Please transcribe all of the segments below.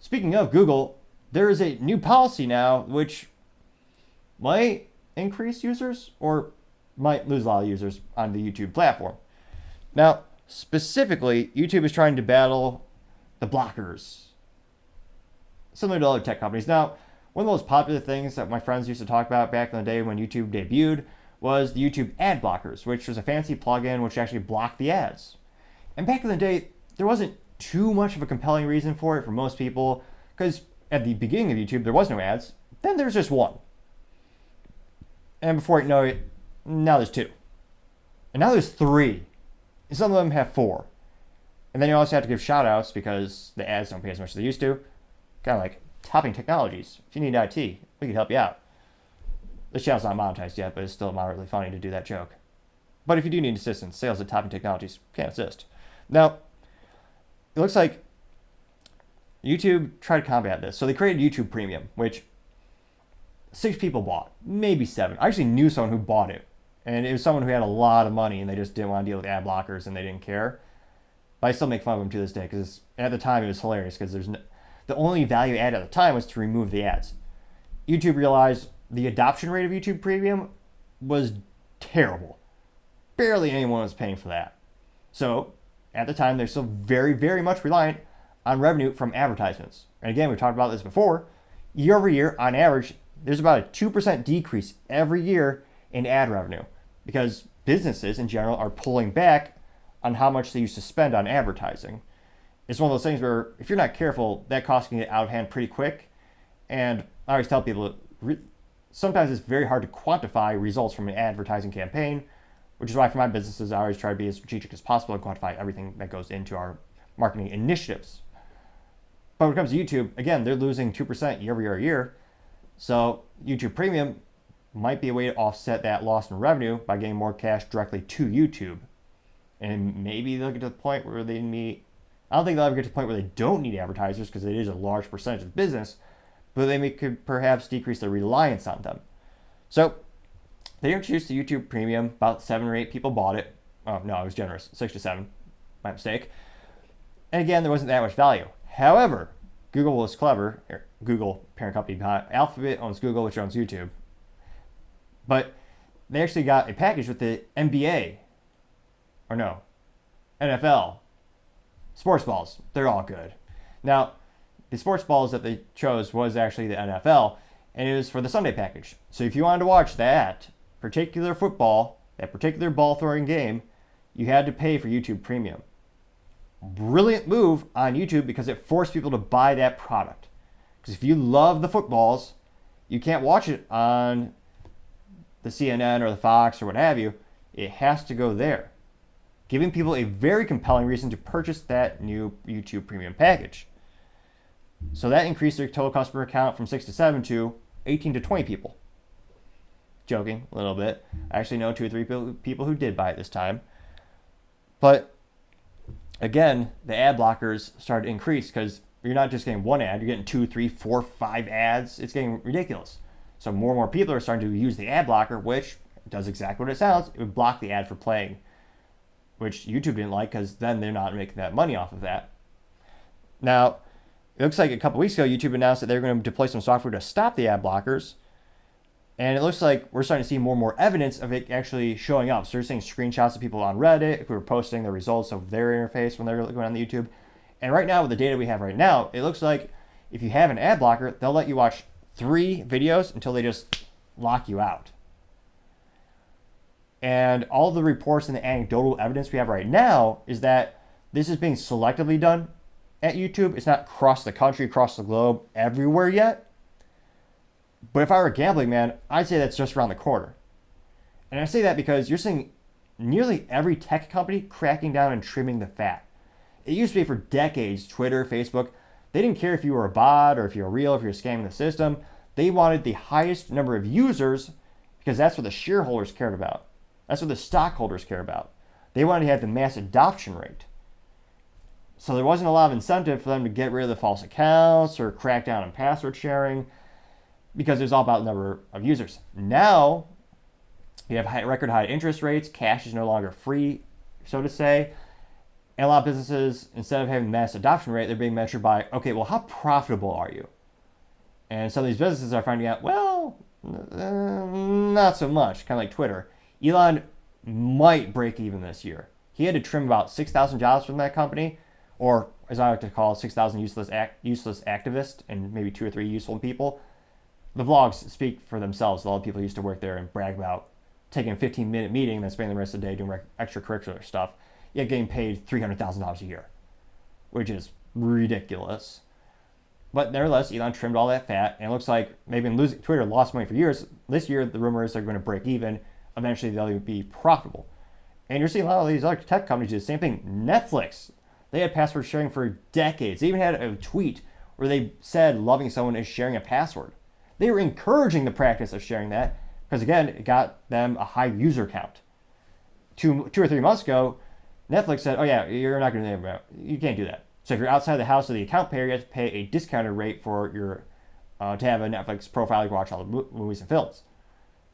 Speaking of Google, there is a new policy now which might increase users or might lose a lot of users on the YouTube platform. Now, specifically, YouTube is trying to battle the blockers, similar to other tech companies. Now, one of the most popular things that my friends used to talk about back in the day when YouTube debuted was the YouTube Ad Blockers, which was a fancy plugin which actually blocked the ads. And back in the day, there wasn't too much of a compelling reason for it for most people, because at the beginning of YouTube, there was no ads. Then there's just one. And before you know it, now there's two. And now there's three. And some of them have four. And then you also have to give shout outs because the ads don't pay as much as they used to. Kind of like Topping Technologies. If you need IT, we can help you out. This channel's not monetized yet, but it's still moderately funny to do that joke. But if you do need assistance, sales at Topping Technologies can assist. Now, it looks like YouTube tried to combat this. So they created YouTube Premium, which 6 people bought, maybe 7. I actually knew someone who bought it. And it was someone who had a lot of money and they just didn't want to deal with ad blockers and they didn't care. But I still make fun of them to this day because at the time it was hilarious because the only value add at the time was to remove the ads. YouTube realized the adoption rate of YouTube Premium was terrible. Barely anyone was paying for that. So at the time, they're still very, very much reliant on revenue from advertisements. And again, we've talked about this before. Year over year, on average, there's about a 2% decrease every year in ad revenue because businesses in general are pulling back on how much they used to spend on advertising. It's one of those things where if you're not careful, that cost can get out of hand pretty quick. And I always tell people, sometimes it's very hard to quantify results from an advertising campaign, which is why for my businesses, I always try to be as strategic as possible and quantify everything that goes into our marketing initiatives. But when it comes to YouTube, again, they're losing 2% year over year. So YouTube Premium might be a way to offset that loss in revenue by getting more cash directly to YouTube. And maybe they'll get to the point where they need, I don't think they'll ever get to the point where they don't need advertisers because it is a large percentage of the business, but they could perhaps decrease their reliance on them. So they introduced the YouTube Premium. About 7 or 8 people bought it. Oh, no, I was generous. 6 to 7. My mistake. And again, there wasn't that much value. However, Google was clever. Google, parent company behind Alphabet, owns Google, which owns YouTube. But they actually got a package with the NBA. Or no, NFL. Sports balls. They're all good. Now, the sports balls that they chose was actually the NFL, and it was for the Sunday package. So if you wanted to watch that particular football, that particular ball throwing game, you had to pay for YouTube Premium. Brilliant move on YouTube because it forced people to buy that product. Because if you love the footballs, you can't watch it on the CNN or the Fox or what have you. It has to go there, giving people a very compelling reason to purchase that new YouTube Premium package. So that increased their total customer count from 6 to 7 to 18 to 20 people. Joking a little bit. I actually know 2 or 3 people who did buy it this time. But again, the ad blockers started to increase because you're not just getting one ad, you're getting 2, 3, 4, 5 ads. It's getting ridiculous. So more and more people are starting to use the ad blocker, which does exactly what it sounds. It would block the ad for playing, which YouTube didn't like because then they're not making that money off of that. Now, it looks like a couple weeks ago, YouTube announced that they're going to deploy some software to stop the ad blockers. And it looks like we're starting to see more and more evidence of it actually showing up. So we're seeing screenshots of people on Reddit who are posting the results of their interface when they're going on the YouTube. And right now, with the data we have right now, it looks like if you have an ad blocker, they'll let you watch 3 videos until they just lock you out. And all the reports and the anecdotal evidence we have right now is that this is being selectively done at YouTube. It's not across the country, across the globe, everywhere yet. But if I were a gambling man, I'd say that's just around the corner. And I say that because you're seeing nearly every tech company cracking down and trimming the fat. It used to be for decades, Twitter, Facebook, they didn't care if you were a bot or if you were real, if you were scamming the system. They wanted the highest number of users because that's what the shareholders cared about. That's what the stockholders care about. They wanted to have the mass adoption rate. So there wasn't a lot of incentive for them to get rid of the false accounts or crack down on password sharing because it was all about the number of users. Now, you have record high interest rates. Cash is no longer free, so to say. And a lot of businesses, instead of having mass adoption rate, they're being measured by, okay, well, how profitable are you? And some of these businesses are finding out, well, not so much, kind of like Twitter. Elon might break even this year. He had to trim about 6,000 jobs from that company, or as I like to call 6,000 useless activists and maybe 2 or 3 useful people. The vlogs speak for themselves. A lot of people used to work there and brag about taking a 15-minute meeting, then spending the rest of the day doing extracurricular stuff, yet getting paid $300,000 a year, which is ridiculous. But nevertheless, Elon trimmed all that fat, and it looks like they've been losing. Twitter lost money for years. This year, the rumor is they're going to break even. Eventually, they'll be profitable. And you're seeing a lot of these other tech companies do the same thing. Netflix, they had password sharing for decades. They even had a tweet where they said loving someone is sharing a password. They were encouraging the practice of sharing that because, again, it got them a high user count. Two or 3 months ago, Netflix said, oh, yeah, you're not going to, you can't do that. So if you're outside the house of the account payer, you have to pay a discounted rate for your to have a Netflix profile to watch all the movies and films.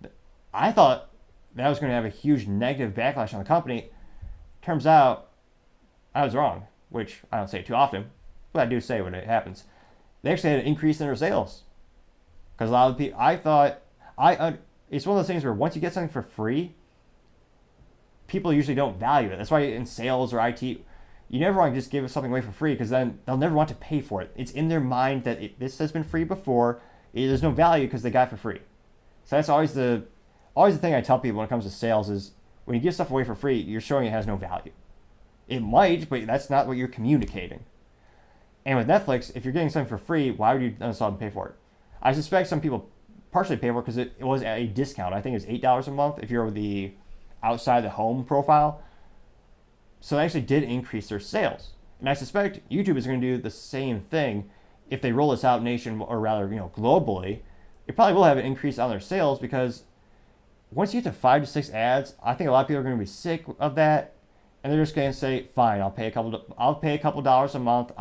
But I thought that was going to have a huge negative backlash on the company. Turns out I was wrong, which I don't say too often, but I do say when it happens. They actually had an increase in their sales. Because a lot of people, it's one of those things where once you get something for free, people usually don't value it. That's why in sales or IT, you never want to just give something away for free because then they'll never want to pay for it. It's in their mind that this has been free before. There's no value because they got it for free. So that's always the thing I tell people when it comes to sales is when you give stuff away for free, you're showing it has no value. It might, but that's not what you're communicating. And with Netflix, if you're getting something for free, why would you uninstall and pay for it? I suspect some people partially pay for it because it was at a discount. I think it's $8 a month if you're the outside the home profile. So they actually did increase their sales. And I suspect YouTube is going to do the same thing if they roll this out globally. It probably will have an increase on their sales because once you get to 5 to 6 ads, I think a lot of people are going to be sick of that, and they're just going to say, "Fine, I'll pay a couple dollars a month."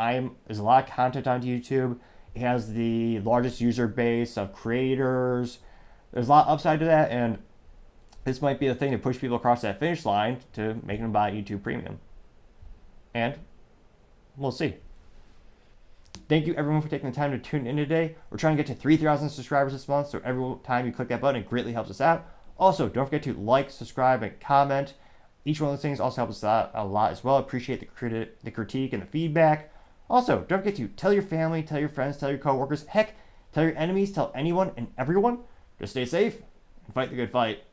There's a lot of content on YouTube. It has the largest user base of creators. There's a lot of upside to that, and this might be the thing to push people across that finish line to make them buy YouTube Premium. And we'll see. Thank you everyone for taking the time to tune in today. We're trying to get to 3,000 subscribers this month, so every time you click that button, it greatly helps us out. Also, don't forget to like, subscribe, and comment. Each one of those things also helps us out a lot as well. Appreciate the critique and the feedback. Also, don't forget to tell your family, tell your friends, tell your coworkers, heck, tell your enemies, tell anyone and everyone. Just stay safe and fight the good fight.